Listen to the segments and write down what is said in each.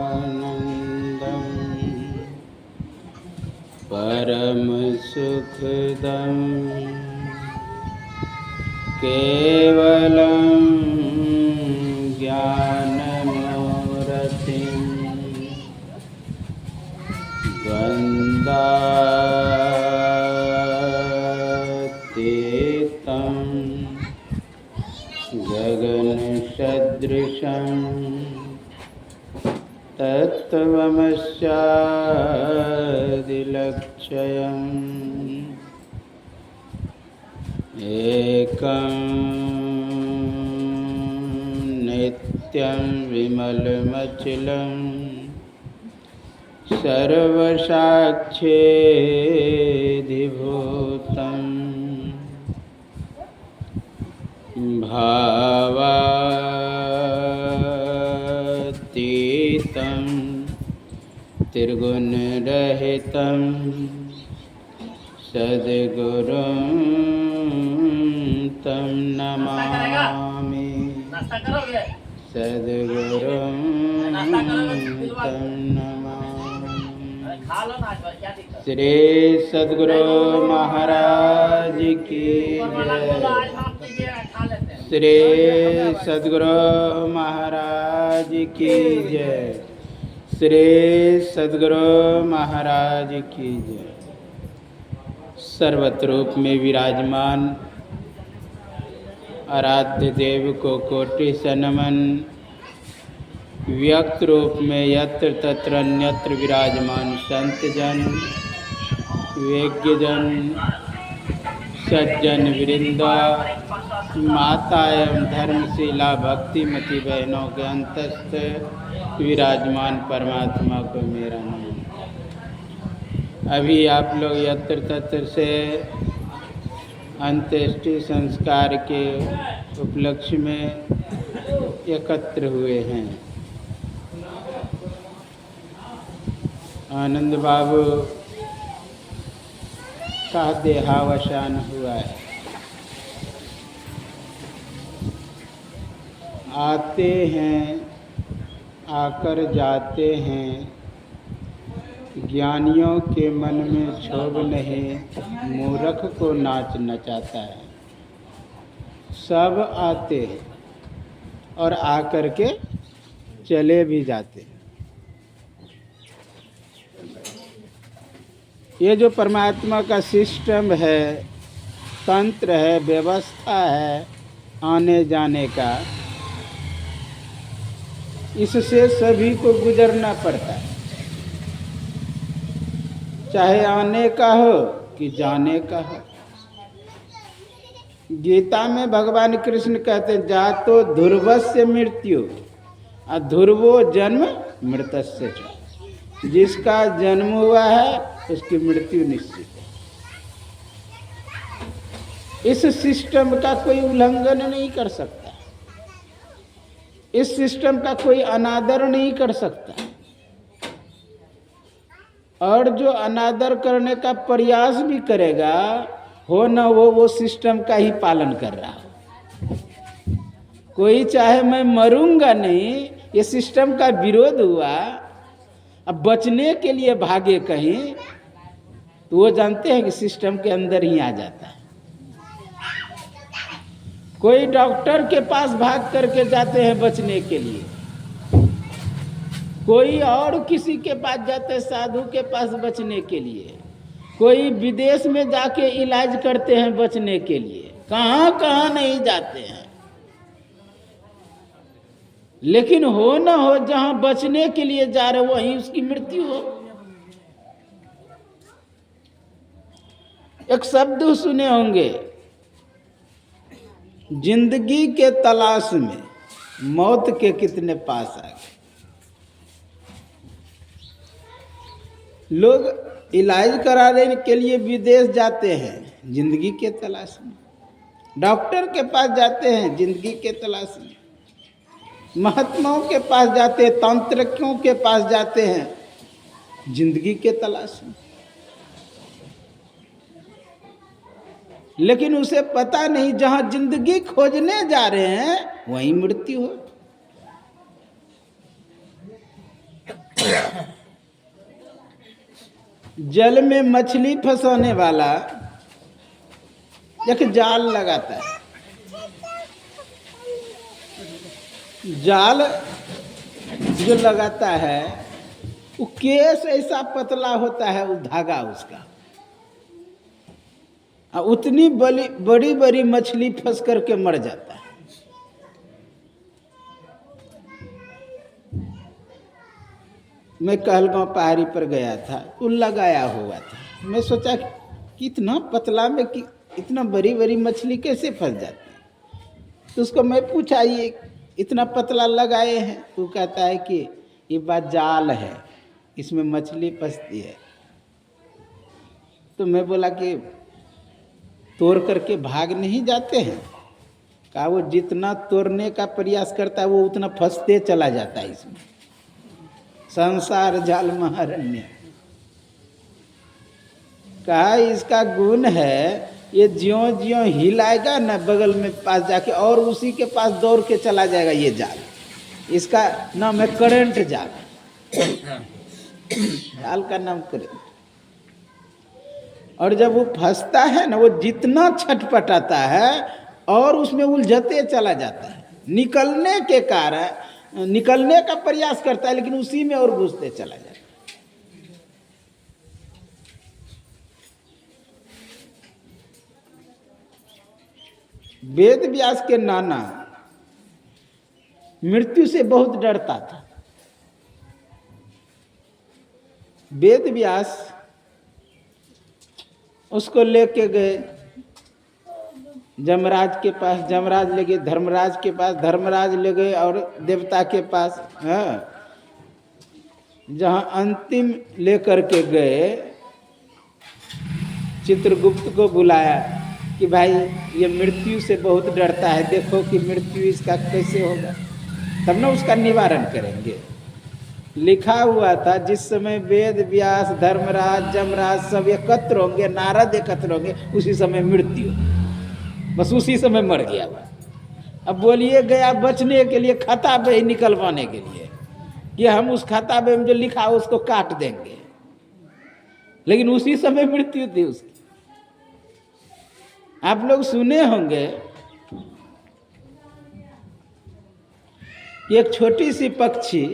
ब्रह्मानन्दं परमसुखदं केवलं ज्ञानमूर्तिं द्वन्द्वातीतं गगनसदृशं तत्त्वमस्यादिलक्ष्यम् एकं नित्यं विमलमचलं सर्वसाक्षिधिभूतं भावातीतं त्रिगुणरहितं सद्गुरुं तं नमामि सद्गुरुं तं नमामि। श्री सद्गुरु महाराज की जय। श्री सद्गुरु महाराज की जय। श्री सद्गुरु महाराज की जय। सर्वत्र रूप में विराजमान आराध्य देव को कोटि से नमन। व्यक्त रूप में यत्र तत्र अन्यत्र विराजमान संत जन, विज्ञजन, सज्जन वृंदा, माता एवं धर्मशिला भक्तिमती बहनों के अंतस्थ विराजमान परमात्मा को मेरा नमन। अभी आप लोग यत्र तत्र से अंत्येष्टि संस्कार के उपलक्ष्य में एकत्र हुए हैं। आनंद बाबू का देहावसान हुआ है। आते हैं, आकर जाते हैं, ज्ञानियों के मन में क्षोभ नहीं, मूर्ख को नाच नचाता है। सब आते हैं और आकर के चले भी जाते हैं। ये जो परमात्मा का सिस्टम है, तंत्र है, व्यवस्था है आने जाने का, इससे सभी को गुजरना पड़ता है, चाहे आने का हो कि जाने का हो। गीता में भगवान कृष्ण कहते हैं, जातो ध्रुवस्य मृत्यु अध्रुवो जन्म मृतस्य च। जिसका जन्म हुआ है उसकी मृत्यु निश्चित है। इस सिस्टम का कोई उल्लंघन नहीं कर सकता, इस सिस्टम का कोई अनादर नहीं कर सकता, और जो अनादर करने का प्रयास भी करेगा, हो न हो वो सिस्टम का ही पालन कर रहा हो। कोई चाहे मैं मरूंगा नहीं, ये सिस्टम का विरोध हुआ, अब बचने के लिए भागे कहीं, तो वो जानते हैं कि सिस्टम के अंदर ही आ जाता है। कोई डॉक्टर के पास भाग करके जाते हैं बचने के लिए, कोई और किसी के पास जाते हैं साधु के पास बचने के लिए, कोई विदेश में जाके इलाज करते हैं बचने के लिए, कहाँ कहाँ नहीं जाते हैं। लेकिन हो न हो जहाँ बचने के लिए जा रहे वहीं उसकी मृत्यु हो। एक शब्द सुने होंगे, जिंदगी के तलाश में मौत के कितने पास आ गए। लोग इलाज कराने के लिए विदेश जाते हैं जिंदगी के तलाश में, डॉक्टर के पास जाते हैं जिंदगी के तलाश में, महात्माओं के पास जाते हैं, तांत्रिकों के पास जाते हैं जिंदगी के तलाश में। लेकिन उसे पता नहीं जहां जिंदगी खोजने जा रहे हैं वहीं मृत्यु हो। जल में मछली फंसाने वाला एक जाल लगाता है। जाल जो लगाता है वो केस ऐसा पतला होता है, वो धागा उसका, और उतनी बड़ी बड़ी मछली फंस करके मर जाता है। मैं कहलगांव पहाड़ी पर गया था, वो लगाया हुआ था। मैं सोचा कि इतना पतला में कि इतना बड़ी बड़ी मछली कैसे फंस जाती है। तो उसको मैं पूछा, ये इतना पतला लगाए हैं? तो कहता है कि ये बात जाल है, इसमें मछली फंसती है। तो मैं बोला कि तोड़ करके भाग नहीं जाते हैं? कहा वो जितना तोड़ने का प्रयास करता है वो उतना फंसते चला जाता है इसमें। संसार जाल महारण्य। कहा इसका गुण है, ये ज्यों ज्यों हिलाएगा ना बगल में पास जाके और उसी के पास दौड़ के चला जाएगा ये जाल। इसका नाम है करंट जाल। जाल का नाम करंट। और जब वो फंसता है ना, वो जितना छटपटाता है और उसमें उलझते चला जाता है। निकलने के कारण निकलने का प्रयास करता है, लेकिन उसी में और घुसते चला जाता है। वेद व्यास के नाना मृत्यु से बहुत डरता था। वेद व्यास उसको लेके गए जमराज के पास, जमराज ले गए धर्मराज के पास, धर्मराज ले गए और देवता के पास। हाँ, जहाँ अंतिम लेकर के गए, चित्रगुप्त को बुलाया कि भाई ये मृत्यु से बहुत डरता है, देखो कि मृत्यु इसका कैसे होगा, तब ना उसका निवारण करेंगे। लिखा हुआ था जिस समय वेद व्यास धर्मराज जमराज सब एकत्र होंगे, नारद एकत्र होंगे, उसी समय मृत्यु, बस उसी समय मर गया वह। अब बोलिए गया बचने के लिए, खाता बही निकलवाने के लिए कि हम उस खाता बही में जो लिखा उसको काट देंगे, लेकिन उसी समय मृत्यु थी उसकी। आप लोग सुने होंगे कि एक छोटी सी पक्षी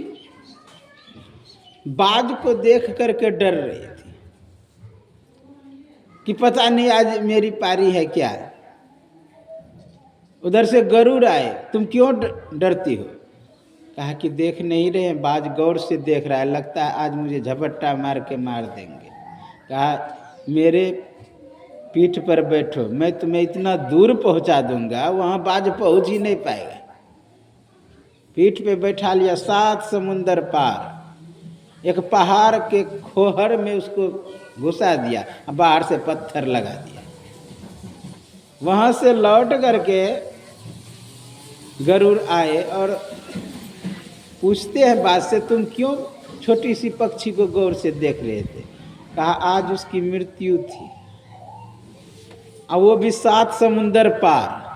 बाज को देख करके डर रही थी कि पता नहीं आज मेरी पारी है क्या। उधर से गरुड़ आए, तुम क्यों डरती हो? कहा कि देख नहीं रहे, बाज गौर से देख रहा है, लगता है आज मुझे झपट्टा मार के मार देंगे। कहा मेरे पीठ पर बैठो, मैं तुम्हें इतना दूर पहुंचा दूंगा, वहां बाज पहुंच ही नहीं पाएगा। पीठ पे बैठा लिया, 7 समुंदर पार, एक पहाड़ के खोहर में उसको घुसा दिया, बाहर से पत्थर लगा दिया। वहां से लौट करके गरुड़ आए और पूछते हैं बात से, तुम क्यों छोटी सी पक्षी को गौर से देख रहे थे? कहा आज उसकी मृत्यु थी, और वो भी 7 समुंदर पार।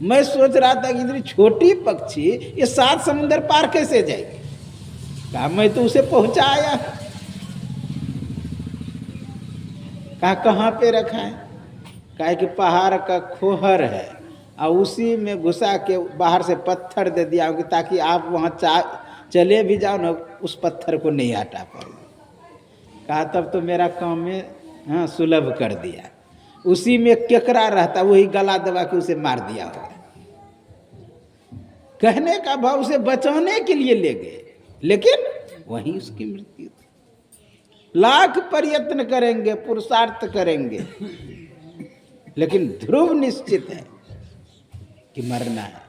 मैं सोच रहा था कि इतनी छोटी पक्षी ये 7 समुंदर पार कैसे जाएगी? कहा मैं तो उसे पहुंचाया। कहा कहाँ पे रखा है? कहा कि पहाड़ का खोहर है, और उसी में घुसा के बाहर से पत्थर दे दिया ताकि आप वहाँ चले भी जाओ ना, उस पत्थर को नहीं हटा पाओगे। कहा तब तो मेरा काम में हाँ सुलभ कर दिया। उसी में केकड़ा रहता, वही गला दबा के उसे मार दिया होगा। कहने का भाव उसे बचाने के लिए ले गए, लेकिन वहीं उसकी मृत्यु थी। लाख प्रयत्न करेंगे, पुरुषार्थ करेंगे, लेकिन ध्रुव निश्चित है कि मरना है।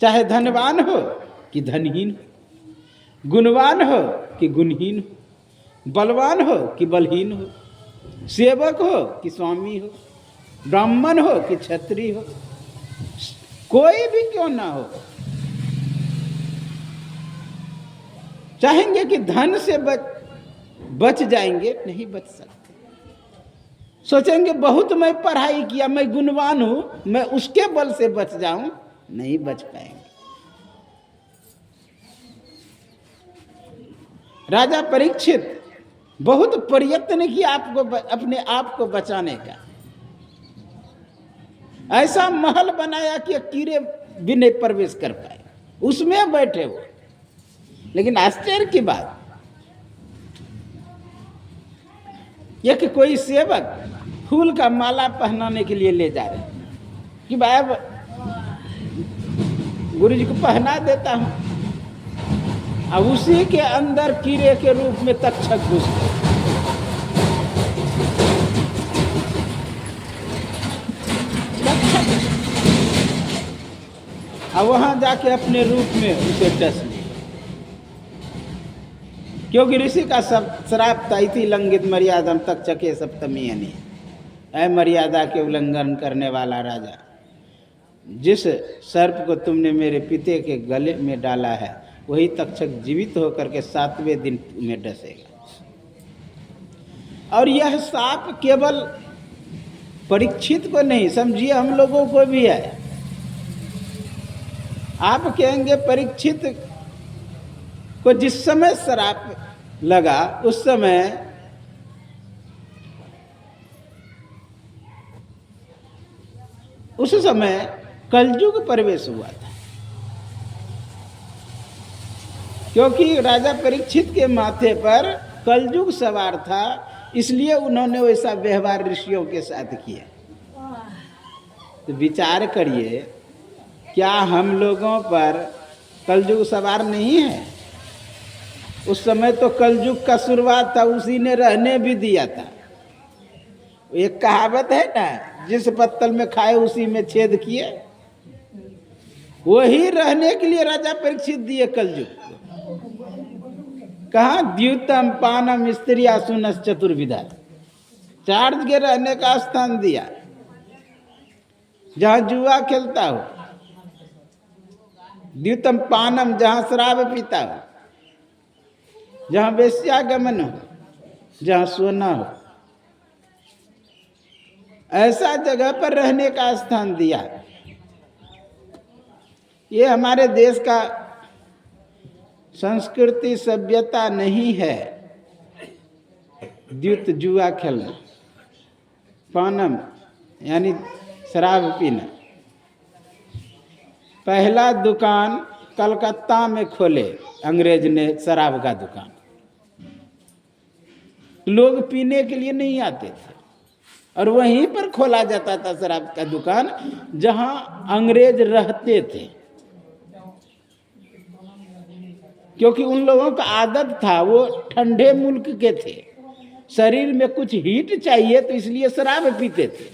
चाहे धनवान हो कि धनहीन हो, गुणवान हो कि गुणहीन हो, बलवान हो कि बलहीन हो, सेवक हो कि स्वामी हो, ब्राह्मण हो कि क्षत्रिय हो, कोई भी क्यों ना हो। चाहेंगे कि धन से बच जाएंगे, नहीं बच सकते। सोचेंगे बहुत मैं पढ़ाई किया, मैं गुणवान हूं, मैं उसके बल से बच जाऊं, नहीं बच पाएंगे। राजा परीक्षित बहुत प्रयत्न किया आपको अपने आप को बचाने का, ऐसा महल बनाया कि कीड़े भी नहीं प्रवेश कर पाए, उसमें बैठे वो। लेकिन आश्चर्य की बात यह कि कोई सेवक फूल का माला पहनाने के लिए ले जा रहे कि भाई अब गुरु जी को पहना देता हूं, अब उसी के अंदर कीड़े के रूप में तक्षक घुस गए। अब वहां जाके अपने रूप में उसे डस लिया, क्योंकि ऋषि का सब श्राप था, इति लंघित मर्यादम तक्षके सप्तमी यानी, ऐ मर्यादा के उल्लंघन करने वाला राजा, जिस सर्प को तुमने मेरे पिते के गले में डाला है वही तक्षक जीवित होकर के 7वें दिन तुम्हें डसेगा। और यह साप केवल परीक्षित को नहीं, समझिए हम लोगों को भी है। आप कहेंगे परीक्षित को जिस समय श्राप लगा उस समय कलयुग प्रवेश हुआ था, क्योंकि राजा परीक्षित के माथे पर कलयुग सवार था, इसलिए उन्होंने वैसा व्यवहार ऋषियों के साथ किया। तो विचार करिए, क्या हम लोगों पर कलयुग सवार नहीं है? उस समय तो कलयुग का शुरुआत था, उसी ने रहने भी दिया था। एक कहावत है ना, जिस पत्तल में खाए उसी में छेद किए, वही रहने के लिए राजा परीक्षित दिए कलयुग को। कहा द्यूतम पानम स्त्री आसुनस चतुर्विधा, 4 जगह रहने का स्थान दिया, जहां जुआ खेलता हो, द्यूतम पानम जहां शराब पीता हो, जहां वेश्यागमन हो, जहां सोना हो, ऐसा जगह पर रहने का स्थान दिया। ये हमारे देश का संस्कृति सभ्यता नहीं है। द्यूत जुआ खेलना, पानम यानी शराब पीना। पहला दुकान कलकत्ता में खोले अंग्रेज ने शराब का दुकान, लोग पीने के लिए नहीं आते थे, और वहीं पर खोला जाता था शराब का दुकान जहां अंग्रेज रहते थे, क्योंकि उन लोगों का आदत था, वो ठंडे मुल्क के थे, शरीर में कुछ हीट चाहिए, तो इसलिए शराब पीते थे।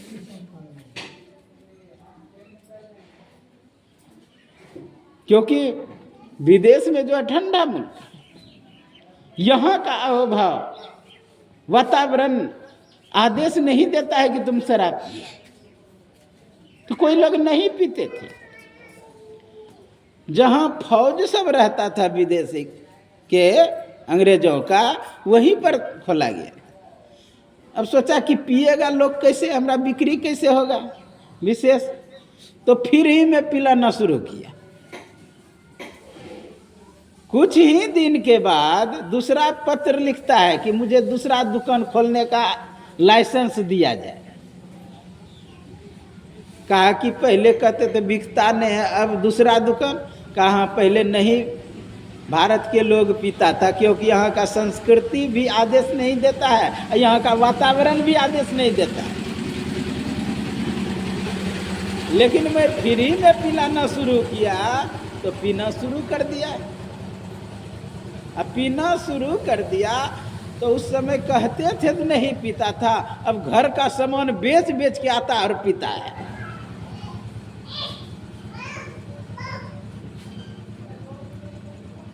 क्योंकि विदेश में जो है ठंडा मुल्क, यहाँ का अभाव, वातावरण आदेश नहीं देता है कि तुम शराब पिए, तो कोई लोग नहीं पीते थे। जहां फौज सब रहता था विदेशी के, अंग्रेजों का, वहीं पर खोला गया। अब सोचा कि पिएगा लोग कैसे, हमारा बिक्री कैसे होगा विशेष, तो फिर ही में पिलाना शुरू किया। कुछ ही दिन के बाद दूसरा पत्र लिखता है कि मुझे दूसरा दुकान खोलने का लाइसेंस दिया जाए। कहा कि पहले कहते थे बिकता नहीं है, अब दूसरा दुकान, कहा पहले नहीं, भारत के लोग पीता था, क्योंकि यहाँ का संस्कृति भी आदेश नहीं देता है, यहाँ का वातावरण भी आदेश नहीं देता है। लेकिन मैं फ्री में पिलाना शुरू किया तो पीना शुरू कर दिया। अब पीना शुरू कर दिया तो उस समय कहते थे तो नहीं पीता था, अब घर का सामान बेच बेच के आता और पीता है।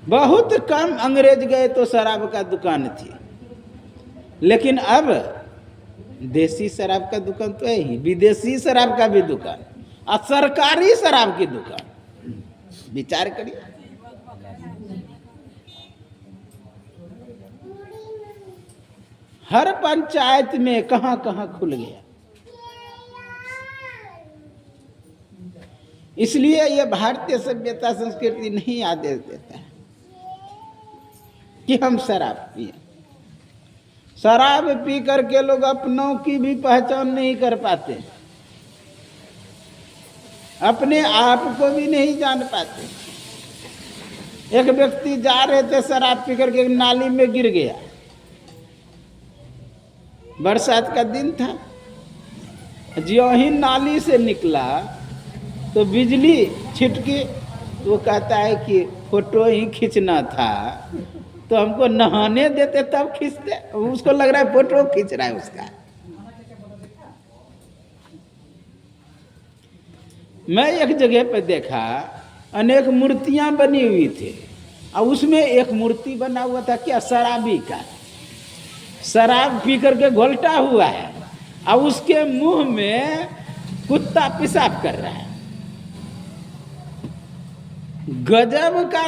बहुत कम अंग्रेज गए तो शराब का दुकान थी, लेकिन अब देसी शराब का दुकान तो है ही, विदेशी शराब का भी दुकान और सरकारी शराब की दुकान। विचार करिए। हर पंचायत में कहां कहां खुल गया। इसलिए ये भारतीय सभ्यता संस्कृति नहीं आदेश देता है कि हम शराब पिए। शराब पी करके लोग अपनों की भी पहचान नहीं कर पाते, अपने आप को भी नहीं जान पाते। एक व्यक्ति जा रहे थे शराब पी करके, एक नाली में गिर गया। बरसात का दिन था। ज्यों ही नाली से निकला तो बिजली छिटकी। वो कहता है कि फोटो ही खींचना था तो हमको नहाने देते तब खींचते। उसको लग रहा है फोटो खींच रहा है उसका। मैं एक जगह पे देखा अनेक मूर्तियां बनी हुई थी और उसमें एक मूर्ति बना हुआ था क्या, शराबी का। शराब पी करके घोलटा हुआ है और उसके मुंह में कुत्ता पेशाब कर रहा है। गजब का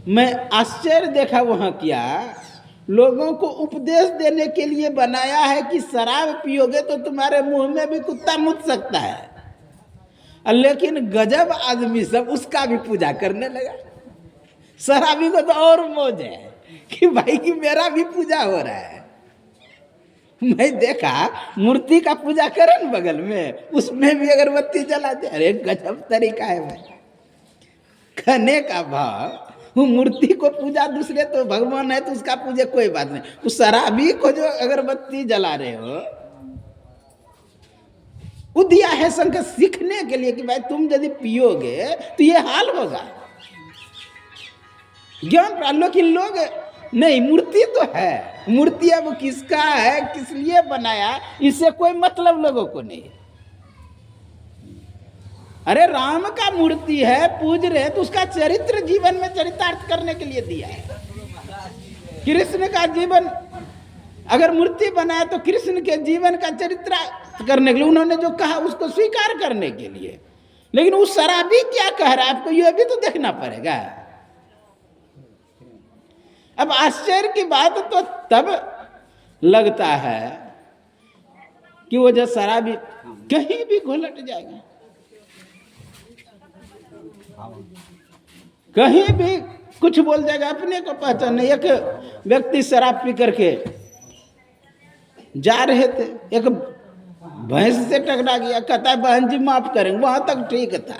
मैं आश्चर्य देखा वहां। क्या लोगों को उपदेश देने के लिए बनाया है कि शराब पियोगे तो तुम्हारे मुंह में भी कुत्ता मुत सकता है, लेकिन गजब आदमी सब उसका भी पूजा करने लगा। शराबी को तो और मौज है कि भाई कि मेरा भी पूजा हो रहा है। मैं देखा मूर्ति का पूजा करन बगल में, उसमें भी अगरबत्ती जला दे। अरे गजब तरीका है भाई। कहने का भाव, वो मूर्ति को पूजा दूसरे तो भगवान है तो उसका पूजे कोई बात नहीं, उस शराबी को जो अगरबत्ती जला रहे हो वो दिया है संकेत सीखने के लिए कि भाई तुम यदि पियोगे तो ये हाल होगा। ज्ञान प्राप्त। लेकिन लोग नहीं, मूर्ति तो है, मूर्ति अब किसका है, किस लिए बनाया, इससे कोई मतलब लोगों को नहीं। अरे राम का मूर्ति है, पूज रहे तो उसका चरित्र जीवन में चरितार्थ करने के लिए दिया है। कृष्ण का जीवन अगर मूर्ति बनाया तो कृष्ण के जीवन का चरित्र करने के लिए, उन्होंने जो कहा उसको स्वीकार करने के लिए। लेकिन उस शराबी क्या कह रहा है आपको ये भी तो देखना पड़ेगा। अब आश्चर्य की बात तो तब लगता है कि वो जो शराबी कहीं भी घुलट जाएगा, कहीं भी कुछ बोल जाएगा, अपने को पहचान नहीं। एक व्यक्ति शराब पी करके जा रहे थे, एक भैंस से टकरा गया। कहता है बहन जी माफ करेंगे, वहां तक ठीक था।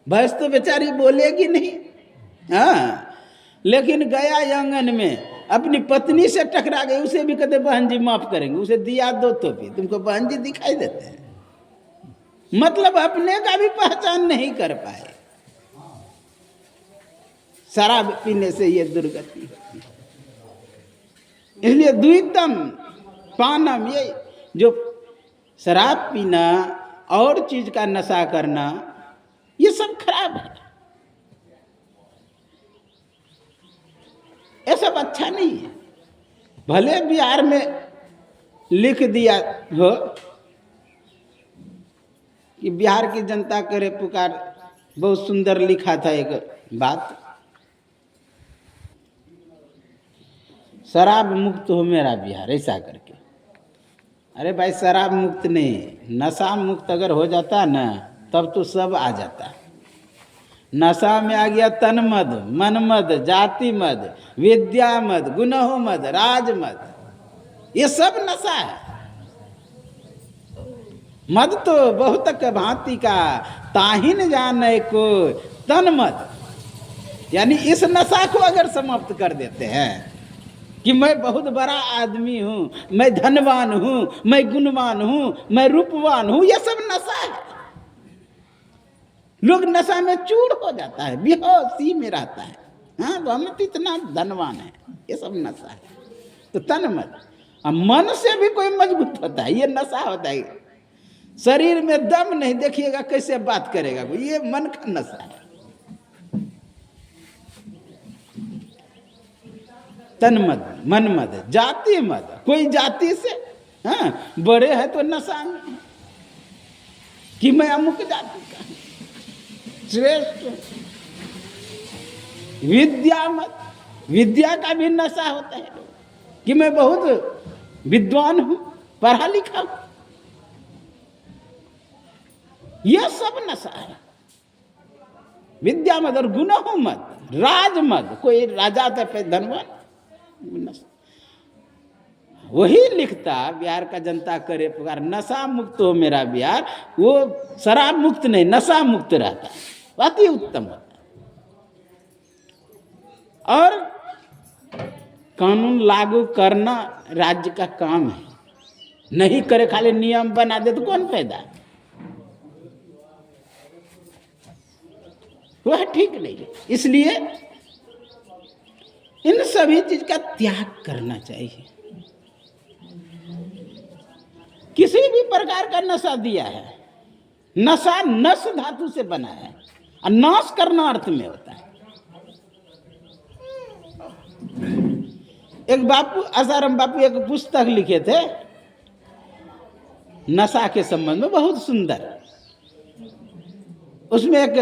भैंस तो बेचारी बोलेगी नहीं, हाँ, लेकिन गया आंगन में अपनी पत्नी से टकरा गई, उसे भी कहते बहन जी माफ करेंगे। उसे दिया दो तो भी तुमको बहन जी दिखाई देते हैं। मतलब अपने का भी पहचान नहीं कर पाए। शराब पीने से ये दुर्गति होती है। इसलिए द्वितम पानम, ये जो शराब पीना और चीज का नशा करना, ये सब खराब है। ये सब अच्छा नहीं है। भले बिहार में लिख दिया हो कि बिहार की जनता करे पुकार, बहुत सुंदर लिखा था एक बात, शराब मुक्त हो मेरा बिहार, ऐसा करके। अरे भाई शराब मुक्त नहीं, नशा मुक्त अगर हो जाता ना तब तो सब आ जाता। नशा में आ गया तन मद, मन मद, जाति मद, विद्या मद, गुनहो मद, राज मद, ये सब नशा है। मद तो बहुत भांति का, ताहिन जाने को तन मद। यानी इस नशा को अगर समाप्त कर देते हैं कि मैं बहुत बड़ा आदमी हूं, मैं धनवान हूं, मैं गुणवान हूं, मैं रूपवान हूं, यह सब नशा है। लोग नशा में चूर हो जाता है, बेहोशी में रहता है। हाँ तो हम तो इतना धनवान है, ये सब नशा है। तो तन मत, मन से भी कोई मजबूत होता है, ये नशा होता है। शरीर में दम नहीं, देखिएगा कैसे बात करेगा, ये मन का नशा है। तन मद, मन मद, जाति मद, कोई जाति से हाँ बड़े है तो नशा में कि मैं अमुक जाति का श्रेष्ठ। विद्या मत, विद्या का भी नशा होता है। कि मैं बहुत विद्वान हूं, पढ़ा लिखा हूं। यह सब नशा है। विद्या मद और गुणों मद, राज मद। कोई राजा था पे धनवान, वही लिखता बिहार का जनता करे पुकार, नशा मुक्त हो मेरा बिहार। वो शराब मुक्त नहीं, नशा मुक्त रहता है, अति उत्तम होता है। और कानून लागू करना राज्य का काम है, नहीं करे खाली नियम बना दे तो कौन फायदा? वह ठीक नहीं है। इसलिए इन सभी चीज का त्याग करना चाहिए। किसी भी प्रकार का नशा दिया है, नशा नस धातु से बना है और नाश करना अर्थ में होता है। एक बापू, आसाराम बापू एक पुस्तक लिखे थे नशा के संबंध में, बहुत सुंदर। उसमें एक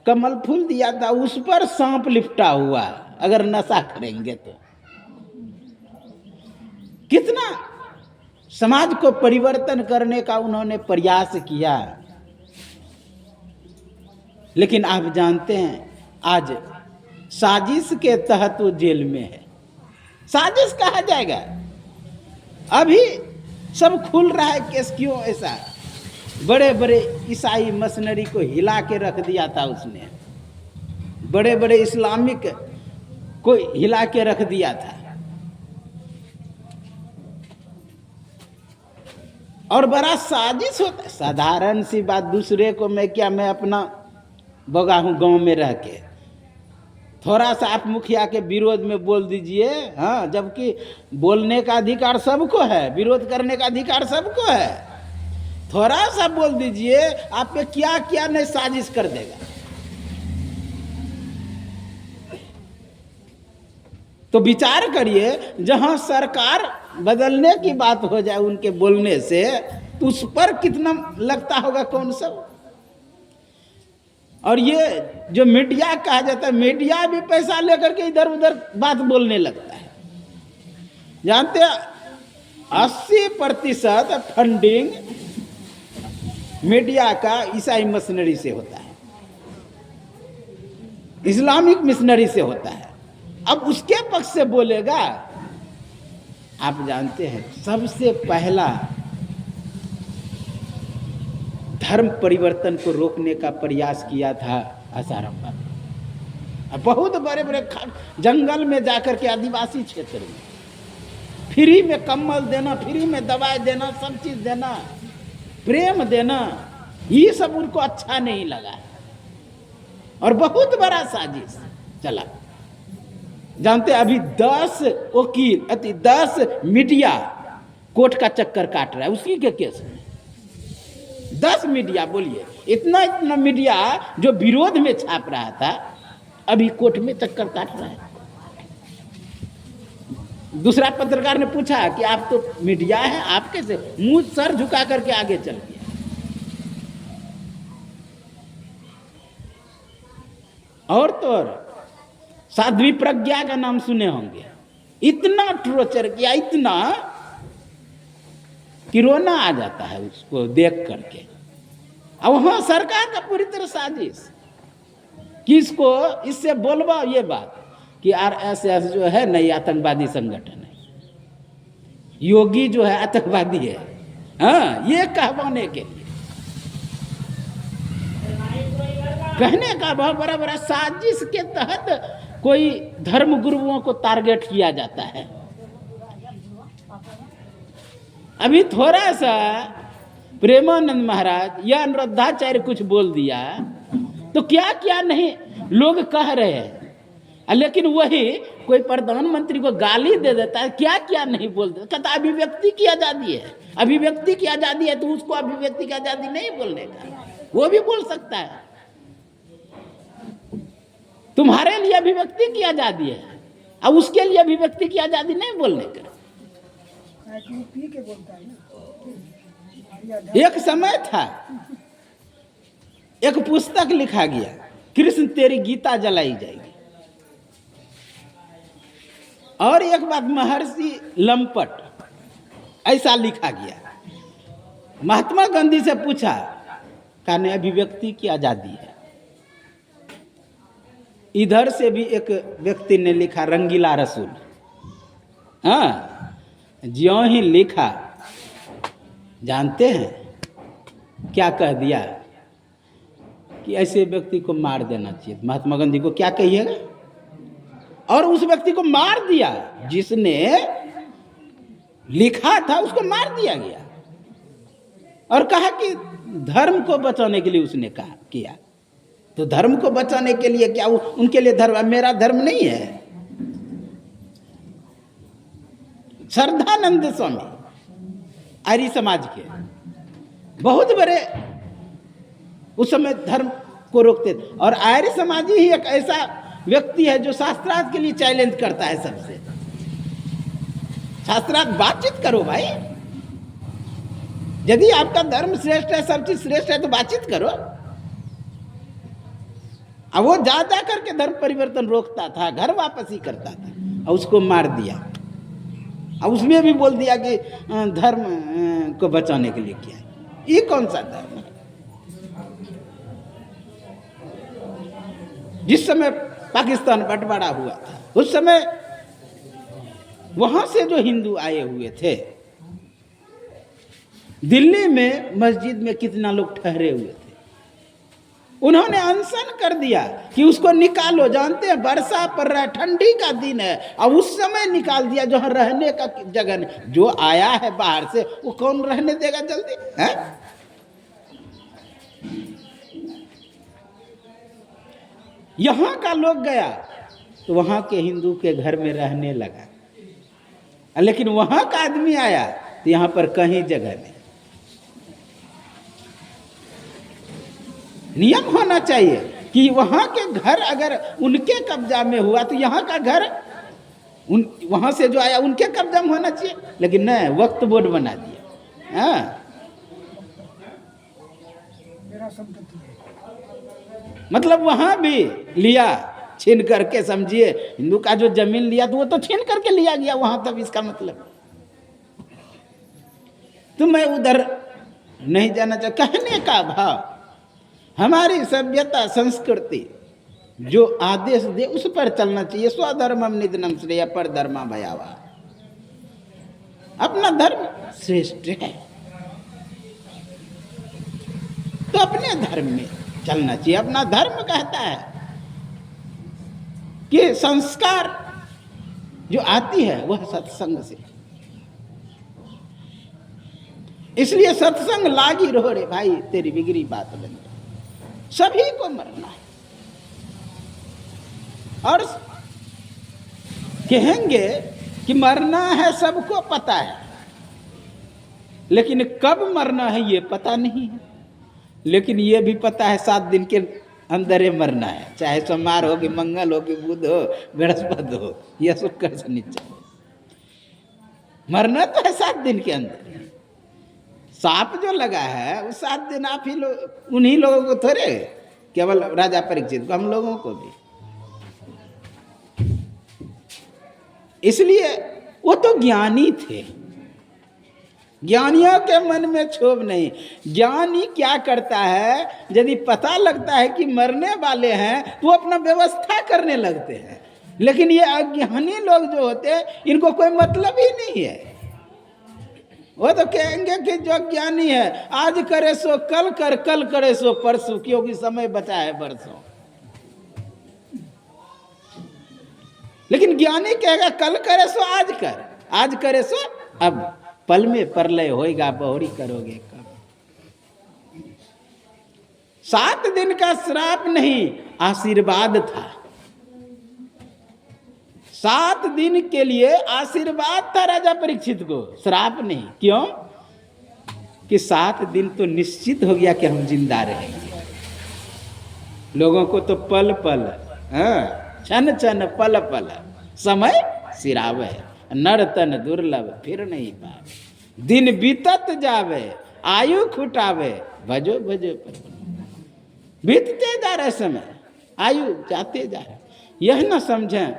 कमल फूल दिया था, उस पर सांप लिपटा हुआ, अगर नशा करेंगे तो। कितना समाज को परिवर्तन करने का उन्होंने प्रयास किया। लेकिन आप जानते हैं आज साजिश के तहत वो जेल में है। साजिश कहा जाएगा, अभी सब खुल रहा है केस। क्यों ऐसा? बड़े बड़े ईसाई मशीनरी को हिला के रख दिया था उसने, बड़े बड़े इस्लामिक को हिला के रख दिया था। और बड़ा साजिश होता है। साधारण सी बात, दूसरे को मैं क्या, मैं अपना बगा हूं गांव में रह के, थोड़ा सा आप मुखिया के विरोध में बोल दीजिए, हाँ, जबकि बोलने का अधिकार सबको है, विरोध करने का अधिकार सबको है। थोड़ा सा बोल दीजिए, आप पे क्या क्या नहीं साजिश कर देगा। तो विचार करिए, जहां सरकार बदलने की बात हो जाए उनके बोलने से, तो उस पर कितना लगता होगा कौन सब। और ये जो मीडिया कहा जाता है, मीडिया भी पैसा लेकर के इधर उधर बात बोलने लगता है। जानते हैं 80% फंडिंग मीडिया का ईसाई मिशनरी से होता है, इस्लामिक मिशनरी से होता है। अब उसके पक्ष से बोलेगा। आप जानते हैं सबसे पहला धर्म परिवर्तन को रोकने का प्रयास किया था आसाराम बापू। बहुत बड़े बड़े जंगल में जाकर के आदिवासी क्षेत्र में फ्री में कम्बल देना, फ्री में दवाई देना, सब चीज देना, प्रेम देना, ये सब उनको अच्छा नहीं लगा और बहुत बड़ा साजिश चला। जानते अभी 10 वकील 10 मीडिया कोर्ट का चक्कर काट रहा है उसी के केस में। 10 मीडिया, बोलिए, इतना इतना मीडिया जो विरोध में छाप रहा था अभी कोर्ट में चक्कर काट रहा है। दूसरा पत्रकार ने पूछा कि आप तो मीडिया है, आप कैसे? मुंह सर झुका करके आगे चल गया। और तो और साध्वी प्रज्ञा का नाम सुने होंगे, इतना टॉर्चर किया, इतना कि रोना आ जाता है उसको देख करके। अब वहां सरकार का पूरी तरह साजिश कि इसको इससे बोलवा ये बात कि आरएसएस जो है नई आतंकवादी संगठन है, योगी जो है आतंकवादी है, हाँ, ये कहवाने के लिए कहने का बहुत बड़ा बड़ा साजिश के तहत कोई धर्म गुरुओं को टारगेट किया जाता है। अभी थोड़ा सा प्रेमानंद महाराज या अनुराधाचार्य कुछ बोल दिया तो क्या क्या नहीं लोग कह रहे हैं, लेकिन वही कोई प्रधानमंत्री को गाली दे देता है, क्या क्या नहीं बोल देता। कहता अभिव्यक्ति की आजादी है, अभिव्यक्ति की आजादी है, तो उसको अभिव्यक्ति की आजादी नहीं बोलने का, वो भी बोल सकता है। तुम्हारे लिए अभिव्यक्ति की आजादी है और उसके लिए अभिव्यक्ति की आजादी नहीं बोलने का। एक समय था, एक पुस्तक लिखा गया, कृष्ण तेरी गीता जलाई जाएगी, और एक बात, महर्षि लंपट, ऐसा लिखा गया। महात्मा गांधी से पूछा, कहने अभिव्यक्ति की आजादी है। इधर से भी एक व्यक्ति ने लिखा, रंगीला रसूल, हाँ, ज्यों ही लिखा, जानते हैं क्या कह दिया? कि ऐसे व्यक्ति को मार देना चाहिए। महात्मा गांधी को क्या कहिएगा? और उस व्यक्ति को मार दिया, जिसने लिखा था उसको मार दिया गया। और कहा कि धर्म को बचाने के लिए उसने कहा किया। तो धर्म को बचाने के लिए क्या उनके लिए धर्म? मेरा धर्म नहीं है। श्रद्धानंद स्वामी आर्य समाज के बहुत बड़े उस समय धर्म को रोकते थे। और आर्य समाजी ही एक ऐसा व्यक्ति है जो शास्त्रार्थ के लिए चैलेंज करता है सबसे। शास्त्रार्थ बातचीत करो भाई, यदि आपका धर्म श्रेष्ठ है, सब चीज श्रेष्ठ है, तो बातचीत करो। अब वो जा करके धर्म परिवर्तन रोकता था, घर वापसी करता था, और उसको मार दिया। अब उसमें भी बोल दिया कि धर्म को बचाने के लिए किया है। ये कौन सा धर्म है? जिस समय पाकिस्तान बंटवारा हुआ था, उस समय वहां से जो हिंदू आए हुए थे, दिल्ली में मस्जिद में कितना लोग ठहरे हुए थे, उन्होंने अनशन कर दिया कि उसको निकालो। जानते हैं वर्षा पड़ रहा है, ठंडी का दिन है, अब उस समय निकाल दिया जहां रहने का जगह नहीं। जो आया है बाहर से, वो कौन रहने देगा जल्दी है? यहां का लोग गया तो वहां के हिंदू के घर में रहने लगा, लेकिन वहां का आदमी आया तो यहां पर कहीं जगह नहीं। नियम होना चाहिए कि वहां के घर अगर उनके कब्जा में हुआ तो यहाँ का घर वहां से जो आया उनके कब्जा में होना चाहिए, लेकिन नहीं, वक्फ बोर्ड बना दिया। हाँ, मतलब वहां भी लिया छीन करके। समझिए, हिंदू का जो जमीन लिया तो वो तो छीन करके लिया गया वहां, तब इसका मतलब तो मैं उधर नहीं जाना चाहता। कहने का भाव, हमारी सभ्यता संस्कृति जो आदेश दे उस पर चलना चाहिए। स्वधर्मम निधनम श्रेय पर धर्मा भयावा। अपना धर्म श्रेष्ठ है तो अपने धर्म में चलना चाहिए। अपना धर्म कहता है कि संस्कार जो आती है वह सत्संग से। इसलिए सत्संग लागी रहो रे भाई, तेरी बिगड़ी बात बन। सभी को मरना है, और कहेंगे कि मरना है सबको पता है, लेकिन कब मरना है ये पता नहीं है। लेकिन ये भी पता है 7 दिन के अंदर ही मरना है, चाहे सोमवार हो कि मंगल हो कि बुध हो बृहस्पति हो या शुक्र शनिचर। मरना तो है 7 दिन के अंदर। सांप जो लगा है वो 7 दिन आप ही लोग, उन्हीं लोगों को थोड़े, केवल राजा परीक्षित को, हम लोगों को भी। इसलिए वो तो ज्ञानी थे, ज्ञानियों के मन में क्षोभ नहीं। ज्ञानी क्या करता है, यदि पता लगता है कि मरने वाले हैं तो वो अपना व्यवस्था करने लगते हैं। लेकिन ये अज्ञानी लोग जो होते हैं, इनको कोई मतलब ही नहीं है। वो तो कहेंगे कि जो ज्ञानी है आज करे सो कल कर, कल करे सो परसों, क्योंकि समय बचा है बरसों। लेकिन ज्ञानी कहेगा कल करे सो आज कर, आज करे सो अब, पल में प्रलय होएगा, बहुरी करोगे कब। 7 दिन का श्राप नहीं, आशीर्वाद था। 7 दिन के लिए आशीर्वाद था राजा परीक्षित को, श्राप नहीं। क्यों? कि 7 दिन तो निश्चित हो गया कि हम जिंदा रहेंगे। लोगों को तो पल पल, क्षण क्षण पल पल समय सिरावे, नर तन दुर्लभ फिर नहीं पावे। दिन बीतत जावे आयु खुटावे, भजो भजो पर। बीतते जा रहे समय, आयु जाते जा रहे। यह न समझें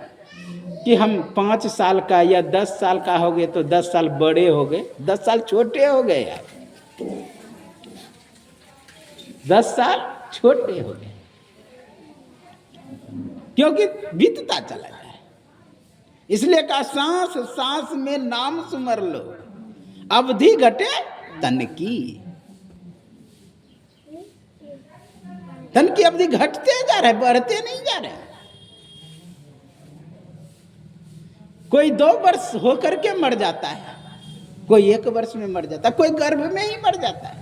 कि हम 5 साल का या 10 साल का हो गए तो 10 साल बड़े हो गए, 10 साल छोटे हो गए यार, 10 साल छोटे हो गए, क्योंकि बीतता चला जाए। इसलिए कहा सांस सांस में नाम सुमर लो, अवधि घटे तन की। तन की अवधि घटते जा रहे, बढ़ते नहीं जा रहे। कोई 2 वर्ष होकर के मर जाता है, कोई 1 वर्ष में मर जाता है, कोई गर्भ में ही मर जाता है।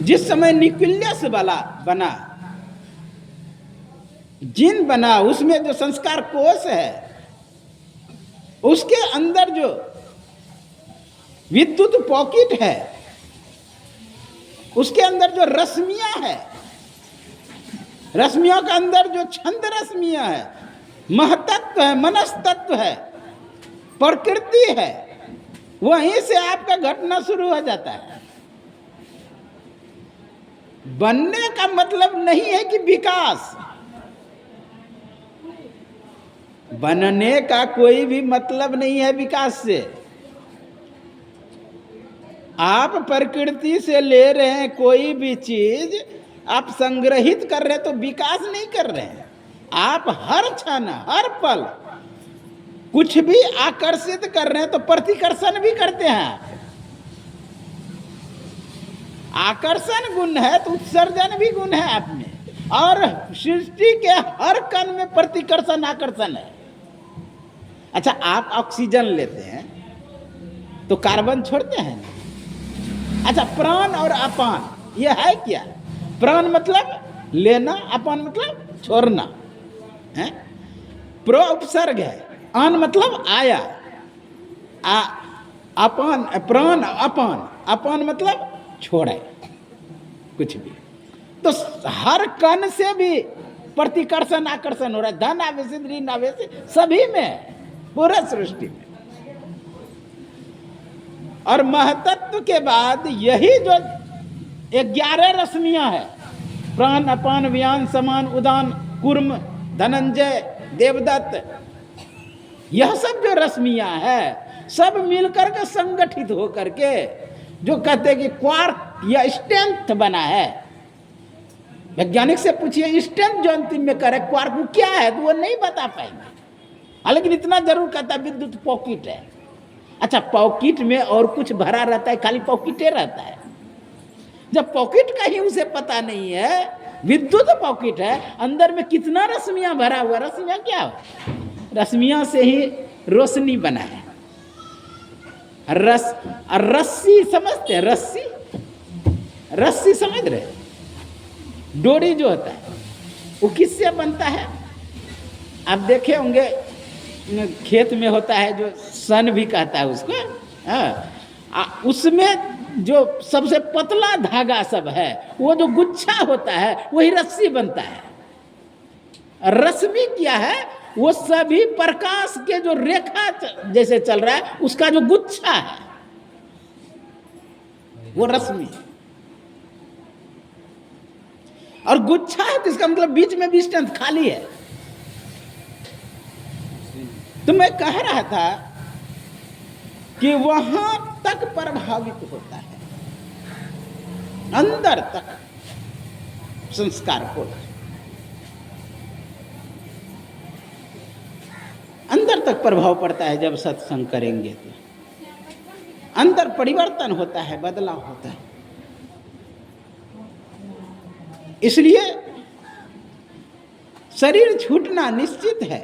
जिस समय न्यूक्लियस वाला बना, जीन बना, उसमें जो संस्कार कोश है, उसके अंदर जो विद्युत पॉकेट है, उसके अंदर जो रश्मियां है, रश्मियों के अंदर जो छंद रश्मियां है, महतत्व है, मनस्तत्व है, प्रकृति है, वहीं से आपका घटना शुरू हो जाता है। बनने का मतलब नहीं है कि विकास, बनने का कोई भी मतलब नहीं है विकास से। आप प्रकृति से ले रहे हैं कोई भी चीज, आप संग्रहित कर रहे हैं तो विकास नहीं कर रहे हैं। आप हर क्षण हर पल कुछ भी आकर्षित कर रहे हैं तो प्रतिकर्षण भी करते हैं आप। आकर्षण गुण है तो उत्सर्जन भी गुण है आप में, और सृष्टि के हर कण में प्रतिकर्षण आकर्षण है। अच्छा, आप ऑक्सीजन लेते हैं तो कार्बन छोड़ते हैं। अच्छा, प्राण और अपान ये है क्या? प्राण मतलब लेना, अपान मतलब छोड़ना है। प्रो उपसर्ग है, अन मतलब आया, अपान प्राण अपान, अपान मतलब छोड़े कुछ भी। तो हर कण से भी प्रतिकर्षण आकर्षण हो रहा है, धन आवेश ऋण आवेश सभी में, पूरे सृष्टि में। और महतत्व के बाद यही जो 11 रश्मियां है, प्राण अपान व्यान समान उदान कूर्म धनंजय देवदत्त, यह सब जो रश्मियां है सब मिलकर के संगठित होकर के जो कहते हैं कि क्वार्क या स्ट्रेंथ बना है। वैज्ञानिक से पूछिए स्ट्रेंथ जो अंतिम में करे क्वार्क वो क्या है, तो वो नहीं बता पाएंगे। लेकिन इतना जरूर कहता है विद्युत पॉकेट है। अच्छा, पॉकेट में और कुछ भरा रहता है, खाली पॉकेटे रहता है। जब पॉकेट का ही उसे पता नहीं है, विद्युत पॉकेट है, अंदर में कितना रश्मियां भरा हुआ। रश्मियां क्या हो? रश्मियां से ही रोशनी बना है। रस्सी समझते हैं? रस्सी, रस्सी समझ रहे? डोरी जो होता है वो किससे बनता है? आप देखे होंगे खेत में होता है जो सन भी कहता है उसको, उसमें जो सबसे पतला धागा सब है, वो जो गुच्छा होता है वही रस्सी बनता है। रश्मि क्या है? वो सभी प्रकाश के जो रेखा जैसे चल रहा है उसका जो गुच्छा है वो रश्मि। और गुच्छा है तो इसका मतलब बीच में भी स्ट्रेंथ खाली है। तो मैं कह रहा था कि वहां तक प्रभावित होता है, अंदर तक संस्कार को, अंदर तक प्रभाव पड़ता है। जब सत्संग करेंगे तो अंदर परिवर्तन होता है, बदलाव होता है। इसलिए शरीर छूटना निश्चित है,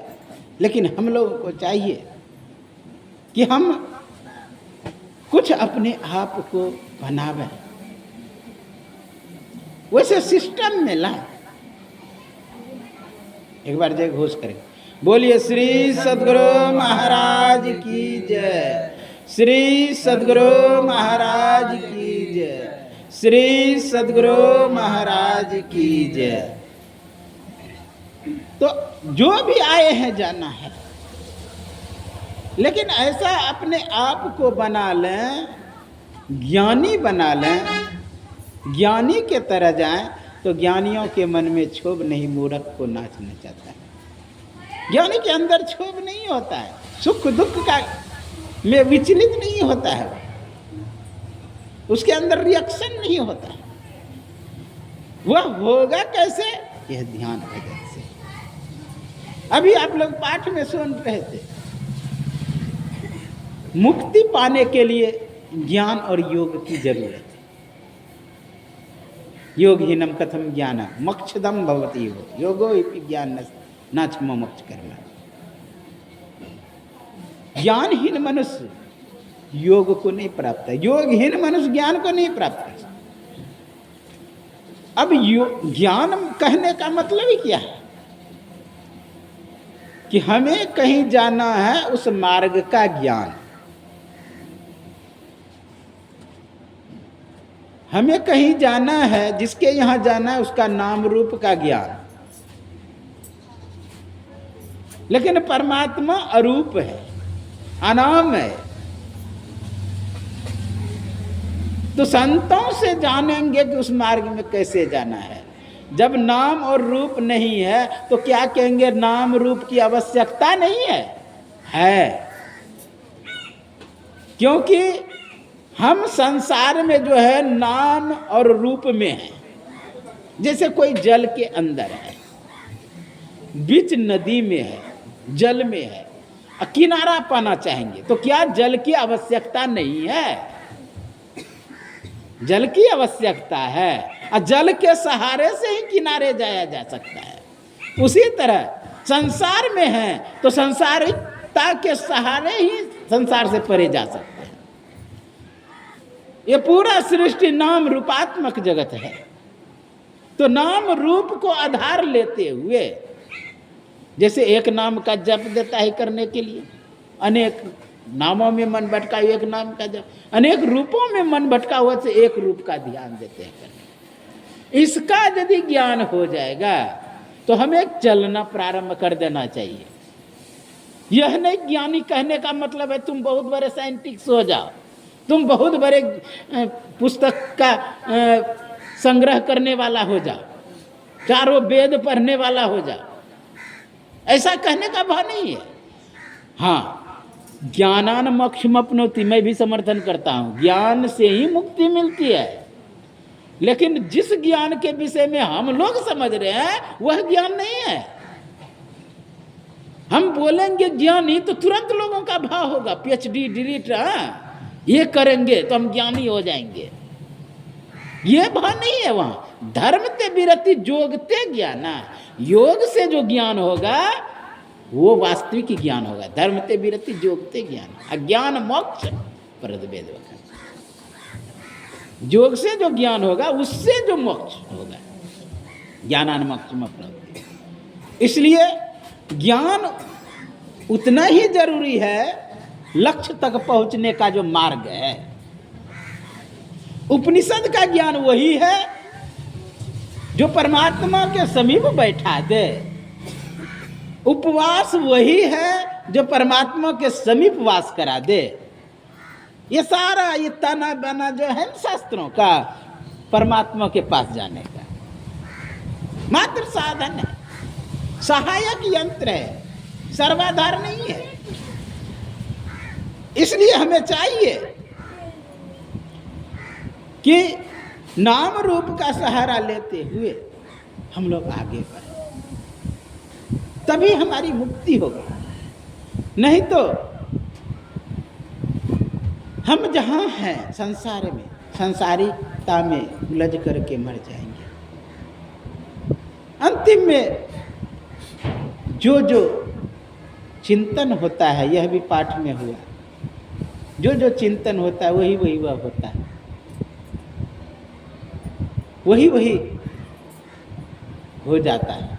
लेकिन हम लोगों को चाहिए कि हम कुछ अपने आप को बनावें, वैसे सिस्टम में लाएं। एक बार जय घोष करें, बोलिए श्री सद्गुरु महाराज की जय, श्री सद्गुरु महाराज की जय, श्री सद्गुरु महाराज की जय। तो जो भी आए हैं जाना है, लेकिन ऐसा अपने आप को बना लें, ज्ञानी बना लें, ज्ञानी के तरह जाएं तो ज्ञानियों के मन में क्षोभ नहीं, मूर्ख को नाच नचाता है। ज्ञानी के अंदर क्षोभ नहीं होता है, सुख दुख का में विचलित नहीं होता है, उसके अंदर रिएक्शन नहीं होता है। वह होगा कैसे? यह ध्यान भजन से। अभी आप लोग पाठ में सुन रहे थे, मुक्ति पाने के लिए ज्ञान और योग की जरूरत है। योगहीनम कथम ज्ञान मोक्षदम भवति योगो इति ज्ञान न क्षम मोक्ष करना। ज्ञानहीन मनुष्य योग को नहीं प्राप्त है, योगहीन मनुष्य ज्ञान को नहीं प्राप्त है। अब ज्ञान कहने का मतलब ही क्या है? कि हमें कहीं जाना है, उस मार्ग का ज्ञान। हमें कहीं जाना है, जिसके यहां जाना है उसका नाम रूप का ज्ञान। लेकिन परमात्मा अरूप है, अनाम है। तो संतों से जानेंगे कि उस मार्ग में कैसे जाना है। जब नाम और रूप नहीं है तो क्या कहेंगे? नाम रूप की आवश्यकता नहीं है। क्योंकि हम संसार में जो है नाम और रूप में है। जैसे कोई जल के अंदर है, बीच नदी में है, जल में है, किनारा पाना चाहेंगे तो क्या जल की आवश्यकता नहीं है? जल की आवश्यकता है, और जल के सहारे से ही किनारे जाया जा सकता है। उसी तरह संसार में है तो संसारिकता के सहारे ही संसार से परे जा सकते हैं। ये पूरा सृष्टि नाम रूपात्मक जगत है। तो नाम रूप को आधार लेते हुए, जैसे एक नाम का जप देता है करने के लिए, अनेक नामों में मन भटका हुआ, एक नाम का जप, अनेक रूपों में मन भटका हुआ से एक रूप का ध्यान देते हैं करने। इसका यदि ज्ञान हो जाएगा तो हमें चलना प्रारंभ कर देना चाहिए। यह नहीं ज्ञानी कहने का मतलब है तुम बहुत बड़े साइंटिस्ट हो जाओ, तुम बहुत बड़े पुस्तक का संग्रह करने वाला हो जाओ, चारों वेद पढ़ने वाला हो जाओ। ऐसा कहने का भाव नहीं है। हाँ, ज्ञानान मोक्षमप्नोति, मैं भी समर्थन करता हूं, ज्ञान से ही मुक्ति मिलती है। लेकिन जिस ज्ञान के विषय में हम लोग समझ रहे हैं वह ज्ञान नहीं है। हम बोलेंगे ज्ञानी तो तुरंत लोगों का भाव होगा, पीएचडी डिलीट, ये करेंगे तो हम ज्ञानी हो जाएंगे। ये भाव नहीं है। वहां धर्म ते विरति जोगते ज्ञान, योग से जो ज्ञान होगा वो वास्तविक ज्ञान होगा। धर्म ते विरति जोगते ज्ञान, अज्ञान मोक्ष परद वेद वचन। योग से जो ज्ञान होगा उससे जो मोक्ष होगा, ज्ञानान मोक्षम प्राप्ति। इसलिए ज्ञान उतना ही जरूरी है लक्ष्य तक पहुंचने का जो मार्ग है। उपनिषद का ज्ञान वही है जो परमात्मा के समीप बैठा दे। उपवास वही है जो परमात्मा के समीप वास करा दे। ये सारा ये तना बना जो है शास्त्रों का, परमात्मा के पास जाने का मात्र साधन है, सहायक यंत्र है, सर्वाधार नहीं है। इसलिए हमें चाहिए कि नाम रूप का सहारा लेते हुए हम लोग आगे बढ़े, तभी हमारी मुक्ति होगी। नहीं तो हम जहां हैं संसार में, संसारिकता में उलझ करके मर जाएंगे। अंतिम में जो जो चिंतन होता है, यह भी पाठ में हुआ, जो जो चिंतन होता है वही वही वह होता है, वही वही हो जाता है।